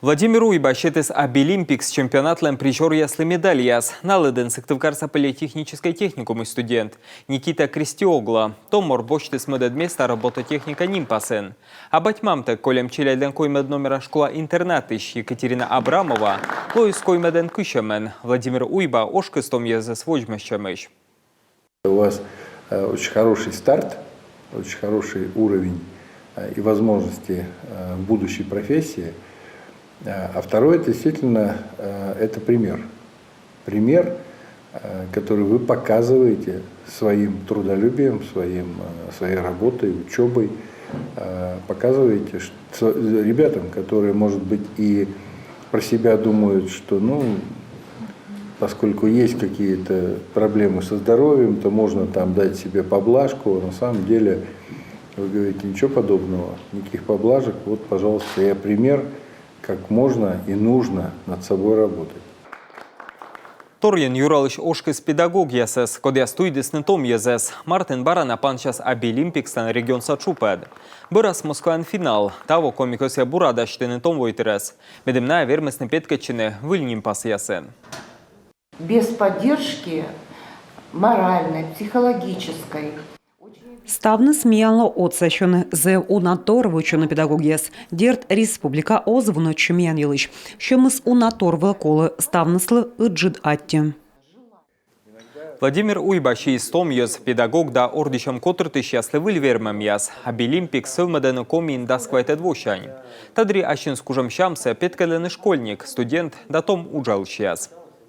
Владимир Уйба щетес Обилимпикс чемпионатлем причер ясли медальяс. Наледен сыктывкарса политехнической техникум студент Никита Крестиогла. Томор бочтес медместа робототехника нимпасен. А батьмамте колем челяден коймед номера школа интернатыш Екатерина Абрамова. Лоис коймеден кышемен. Владимир Уйба ошкыстом езес вожмещемыш. У вас очень хороший старт, очень хороший уровень и возможности в будущей профессии. А второе, это действительно, это пример. Пример, который вы показываете своим трудолюбием, своей работой, учебой. Показываете ребятам, которые, может быть, и про себя думают, что, поскольку есть какие-то проблемы со здоровьем, то можно там дать себе поблажку. На самом деле, вы говорите, ничего подобного, никаких поблажек. Вот, пожалуйста, я пример, как можно и нужно над собой работать. Торген Юралыш ошкыс педагог ясес, кодя стуйдес нетом езес. Мартин Барана панчас Обилимпикстан регион сачупед. Бырас Москван финал, того комикося burada что нетом войтерес. Медемная вермесны петкачины выльним пас ясен. Без поддержки моральной, психологической. Ставны сміяло оцещене зе унаторвичено педагогіс. Дерт республіка озвано чим'ян єлиш. Що ми з унаторвили коли ставнесли іджид атті. Владимир Уйба шиистом ез педагог да ордишам котырты счастливый вермем яс. Обилимпик сылмаден комин да сквайте двощань. Тадри ащин скужам щамсе петкалены школьник, студент да том уджал яс.